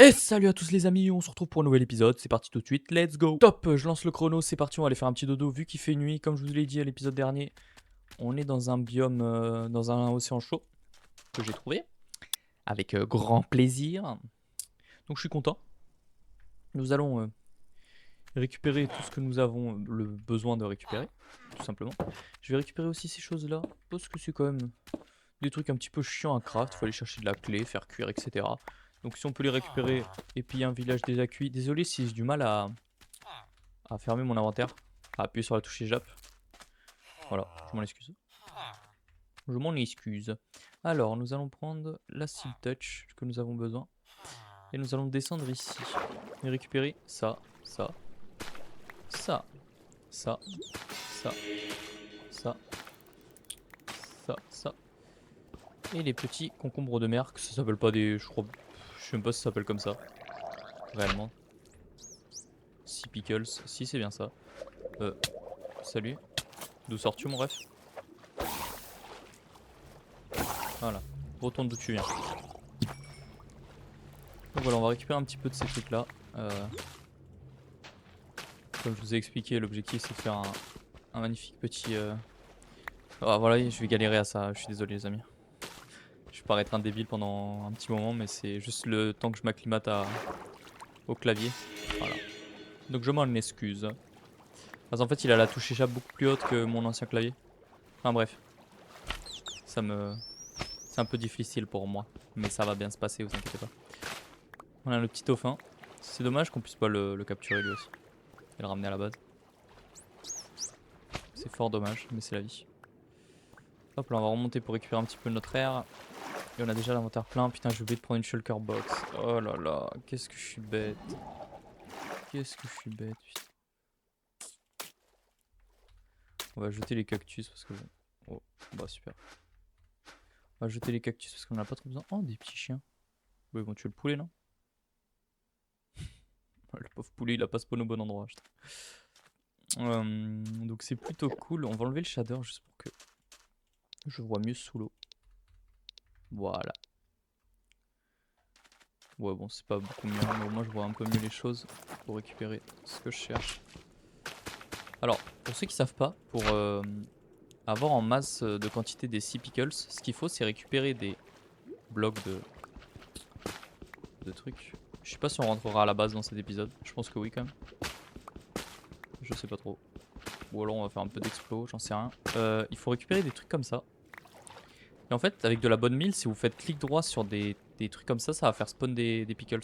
Et salut à tous les amis, on se retrouve pour un nouvel épisode, c'est parti tout de suite, let's go. Top, je lance le chrono, c'est parti, on va aller faire un petit dodo vu qu'il fait nuit, comme je vous l'ai dit à l'épisode dernier. On est dans un biome, dans un océan chaud que j'ai trouvé, avec grand plaisir. Donc je suis content. Nous allons récupérer tout ce que nous avons le besoin de récupérer, tout simplement. Je vais récupérer aussi ces choses-là, parce que c'est quand même des trucs un petit peu chiants à craft, il faut aller chercher de la clé, faire cuire, etc. Donc si on peut les récupérer et puis un village déjà cuit. Désolé si j'ai du mal à fermer mon inventaire, à appuyer sur la touche Jap. Voilà, je m'en excuse. Je m'en excuse. Alors, nous allons prendre la Seal Touch que nous avons besoin. Et nous allons descendre ici. Et récupérer ça, ça, ça, ça, ça, ça, ça. Et les petits concombres de mer, que ça s'appelle pas des... Je crois... Je sais même pas si ça s'appelle comme ça. Réellement. Sea Pickles, si c'est bien ça. Salut. D'où sors-tu mon ref? Voilà. Retourne d'où tu viens. Donc voilà, on va récupérer un petit peu de ces trucs là. Comme je vous ai expliqué, l'objectif c'est de faire un magnifique petit... Ah, voilà, je vais galérer à ça, je suis désolé les amis. Je vais paraître un débile pendant un petit moment, mais c'est juste le temps que je m'acclimate au clavier. Voilà. Donc je m'en excuse. Parce qu'en fait il a la touche échappe beaucoup plus haute que mon ancien clavier. Enfin bref. C'est un peu difficile pour moi. Mais ça va bien se passer, vous inquiétez pas. On a le petit dauphin. C'est dommage qu'on puisse pas le capturer lui aussi. Et le ramener à la base. C'est fort dommage, mais c'est la vie. Hop là, on va remonter pour récupérer un petit peu notre air. Et on a déjà l'inventaire plein. Putain, j'ai oublié de prendre une shulker box. Oh là là, qu'est-ce que je suis bête. Qu'est-ce que je suis bête, putain. On va jeter les cactus parce que... Oh, bah super. On va jeter les cactus parce qu'on en a pas trop besoin. Oh, des petits chiens. Bah, ils vont tuer le poulet, non? Le pauvre poulet, il a pas spawn au bon endroit. Donc c'est plutôt cool. On va enlever le shader juste pour que je vois mieux sous l'eau. Voilà. Ouais, bon, c'est pas beaucoup mieux, mais au moins je vois un peu mieux les choses pour récupérer ce que je cherche. Alors, pour ceux qui savent pas, pour avoir en masse de quantité des Sea Pickles, ce qu'il faut c'est récupérer des blocs de trucs. Je sais pas si on rentrera à la base dans cet épisode, je pense que oui quand même. Je sais pas trop. Ou alors on va faire un peu d'explo, j'en sais rien. Il faut récupérer des trucs comme ça. Et en fait, avec de la bonne mille, si vous faites clic droit sur des trucs comme ça va faire spawn des pickles.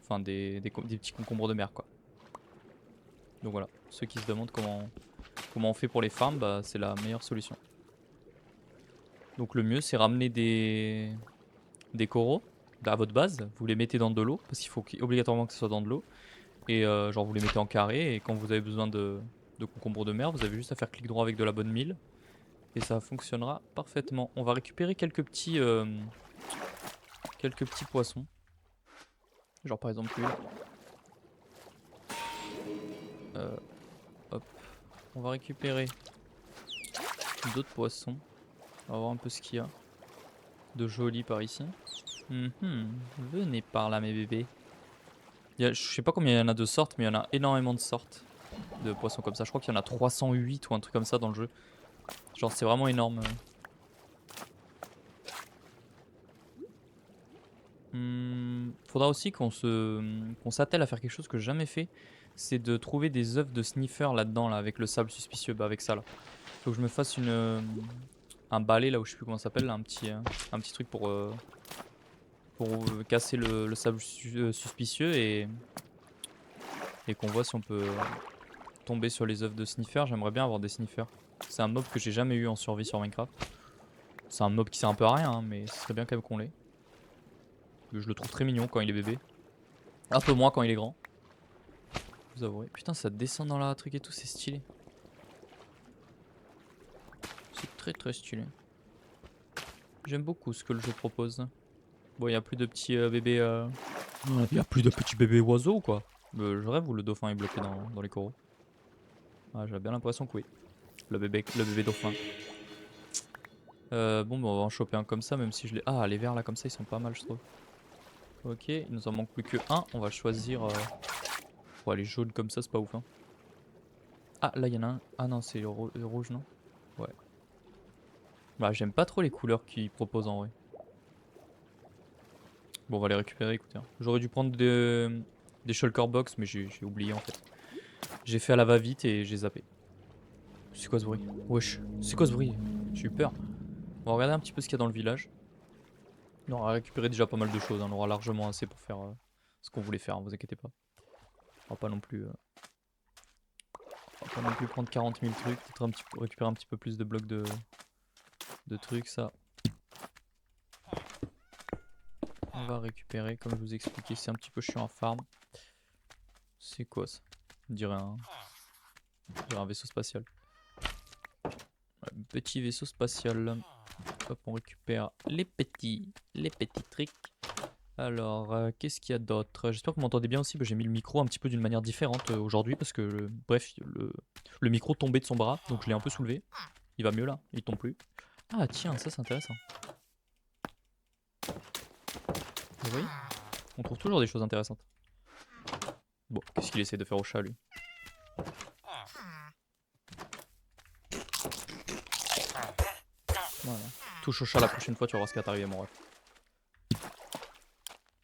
Enfin, des petits concombres de mer, quoi. Donc voilà, ceux qui se demandent comment on fait pour les farms, bah, c'est la meilleure solution. Donc le mieux, c'est ramener des coraux à votre base. Vous les mettez dans de l'eau, parce qu'il faut obligatoirement que ce soit dans de l'eau. Et genre, vous les mettez en carré, et quand vous avez besoin de concombres de mer, vous avez juste à faire clic droit avec de la bonne mille. Et ça fonctionnera parfaitement. On va récupérer quelques petits poissons. Genre par exemple lui. Hop. On va récupérer d'autres poissons. On va voir un peu ce qu'il y a de joli par ici. Venez par là mes bébés. Je sais pas combien il y en a de sortes, mais il y en a énormément de sortes de poissons comme ça. Je crois qu'il y en a 308 ou un truc comme ça dans le jeu. Genre c'est vraiment énorme. Faudra aussi qu'on s'attelle à faire quelque chose que j'ai jamais fait. C'est de trouver des œufs de sniffer là-dedans, là, avec le sable suspicieux. Bah avec ça là. Faut que je me fasse un balai là où je sais plus comment ça s'appelle, un petit truc pour casser le sable suspicieux et qu'on voit si on peut tomber sur les œufs de sniffer. J'aimerais bien avoir des sniffers. C'est un mob que j'ai jamais eu en survie sur Minecraft. C'est un mob qui sert un peu à rien, hein, mais ce serait bien quand même qu'on l'ait. Je le trouve très mignon quand il est bébé. Un peu moins quand il est grand. Vous avouerez. Putain, ça descend dans la truc et tout, c'est stylé. C'est très très stylé. J'aime beaucoup ce que le jeu propose. Bon, il n'y a plus de petits bébés. Il n'y a plus de petits bébés oiseaux, quoi. Je rêve où le dauphin est bloqué dans les coraux. Ah, j'ai bien l'impression que oui. Le bébé dauphin. Bon, bah, on va en choper un comme ça, même si je l'ai. Ah, les verts là, comme ça, ils sont pas mal, je trouve. Ok, il nous en manque plus que un. On va choisir... Ouais, les jaunes comme ça, c'est pas ouf. Hein. Ah, là, il y en a un. Ah non, c'est le rouge, non? Ouais. Bah, j'aime pas trop les couleurs qu'ils proposent en vrai. Bon, on va les récupérer, écoutez. Hein. J'aurais dû prendre des shulker box, mais j'ai oublié en fait. J'ai fait à la va-vite et j'ai zappé. C'est quoi ce bruit? Wesh, c'est quoi ce bruit? J'ai eu peur. On va regarder un petit peu ce qu'il y a dans le village. On aura récupéré déjà pas mal de choses. Hein. On aura largement assez pour faire ce qu'on voulait faire, hein, vous inquiétez pas. On va pas non plus, prendre 40 000 trucs. Peut-être récupérer un petit peu plus de blocs de trucs, ça. On va récupérer, comme je vous ai expliqué, c'est un petit peu chiant à farm. C'est quoi ça? On dirait un vaisseau spatial. Ouais, petit vaisseau spatial. Hop, on récupère les petits trucs. Alors, qu'est-ce qu'il y a d'autre? J'espère que vous m'entendez bien aussi. J'ai mis le micro un petit peu d'une manière différente aujourd'hui parce que, bref, le micro tombait de son bras, donc je l'ai un peu soulevé. Il va mieux là, il tombe plus. Ah tiens, ça c'est intéressant. Vous voyez? On trouve toujours des choses intéressantes. Bon, qu'est-ce qu'il essaie de faire au chat lui? Voilà. Touche au chat la prochaine fois, tu vas voir ce qui va t'arriver, mon ref.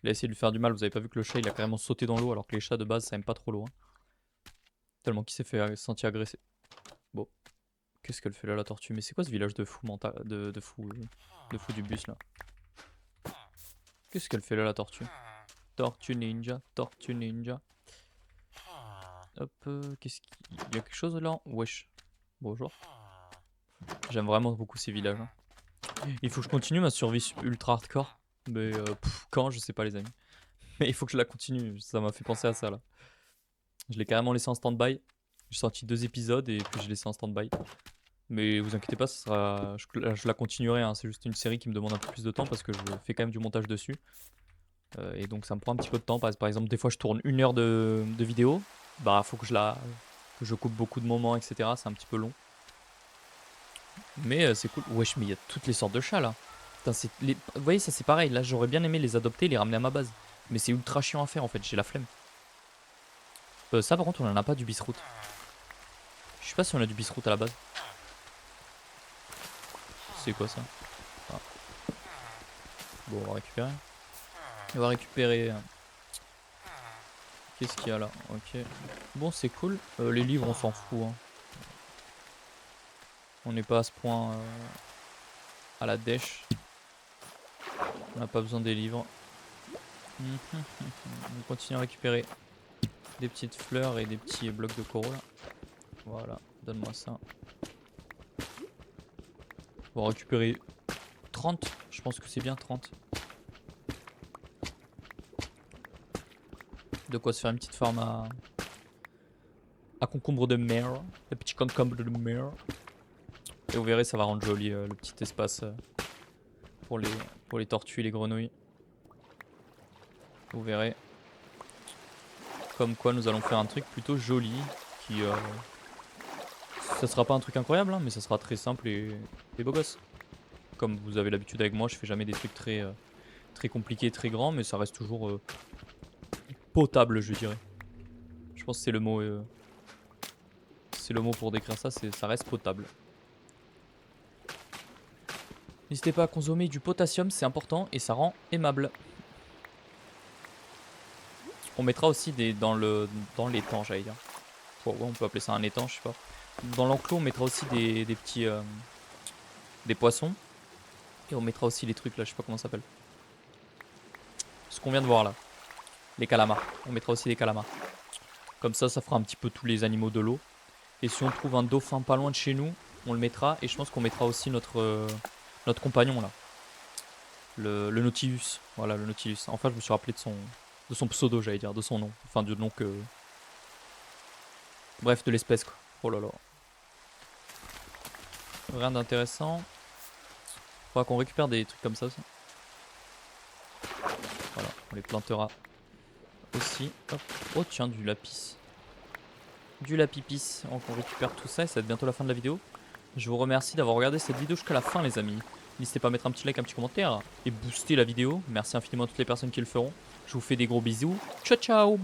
Il a essayé de lui faire du mal, vous avez pas vu que le chat il a carrément sauté dans l'eau alors que les chats de base ça aime pas trop l'eau. Hein. Tellement qu'il s'est fait sentir agressé. Bon. Qu'est-ce qu'elle fait là la tortue? Mais c'est quoi ce village de fou mental de fou du bus là? Qu'est-ce qu'elle fait là la tortue? Tortue ninja, tortue ninja. Hop, qu'est-ce qu'il y a quelque chose là? Wesh. Bonjour. J'aime vraiment beaucoup ces villages. Hein. Il faut que je continue ma survie ultra hardcore. Mais quand, je sais pas les amis. Mais il faut que je la continue, ça m'a fait penser à ça là. Je l'ai carrément laissé en stand-by. J'ai sorti 2 épisodes et puis je l'ai laissé en stand-by. Mais vous inquiétez pas, ça sera... je la continuerai, hein. C'est juste une série qui me demande un peu plus de temps parce que je fais quand même du montage dessus. Et donc ça me prend un petit peu de temps. Par exemple, des fois je tourne 1 heure de vidéo. Bah faut que je coupe beaucoup de moments, etc. C'est un petit peu long. Mais c'est cool. Wesh, mais il y a toutes les sortes de chats là. Putain, vous voyez, ça c'est pareil. Là j'aurais bien aimé les adopter, les ramener à ma base. Mais c'est ultra chiant à faire en fait, j'ai la flemme. Ça par contre on en a pas du bisroute. Je sais pas si on a du bisroute à la base. C'est quoi ça? Ah. Bon, on va récupérer. On va récupérer. Qu'est-ce qu'il y a là? Ok. Bon, c'est cool. Les livres, on s'en fout. Hein. On n'est pas à ce point à la dèche. On n'a pas besoin des livres. On continue à récupérer des petites fleurs et des petits blocs de coraux là. Voilà, donne-moi ça. On va récupérer 30. Je pense que c'est bien 30. De quoi se faire une petite farm à concombre de mer. Le petit concombre de mer. Et vous verrez, ça va rendre joli le petit espace pour les tortues et les grenouilles. Vous verrez. Comme quoi nous allons faire un truc plutôt joli. Qui ça sera pas un truc incroyable, hein, mais ça sera très simple et beau gosse. Comme vous avez l'habitude avec moi, je fais jamais des trucs très compliqués, très grands, mais ça reste toujours potable, je dirais. Je pense que c'est le mot. C'est le mot pour décrire ça, ça reste potable. N'hésitez pas à consommer du potassium, c'est important et ça rend aimable. On mettra aussi dans l'étang, j'allais dire. Ouais, on peut appeler ça un étang, je sais pas. Dans l'enclos, on mettra aussi des petits des poissons. Et on mettra aussi les trucs là, je sais pas comment ça s'appelle. Ce qu'on vient de voir là. Les calamars. On mettra aussi des calamars. Comme ça fera un petit peu tous les animaux de l'eau. Et si on trouve un dauphin pas loin de chez nous, on le mettra. Et je pense qu'on mettra aussi notre compagnon là. Le Nautilus. Voilà, le Nautilus. Enfin, je me suis rappelé de son pseudo, j'allais dire, de son nom. Enfin, du nom que... Bref, de l'espèce quoi. Oh là là. Rien d'intéressant. Faudra qu'on récupère des trucs comme ça aussi. Voilà, on les plantera aussi. Hop. Oh tiens, du lapis. Du lapipis. Donc on récupère tout ça et ça va être bientôt la fin de la vidéo. Je vous remercie d'avoir regardé cette vidéo jusqu'à la fin les amis. N'hésitez pas à mettre un petit like, un petit commentaire et booster la vidéo. Merci infiniment à toutes les personnes qui le feront. Je vous fais des gros bisous. Ciao ciao.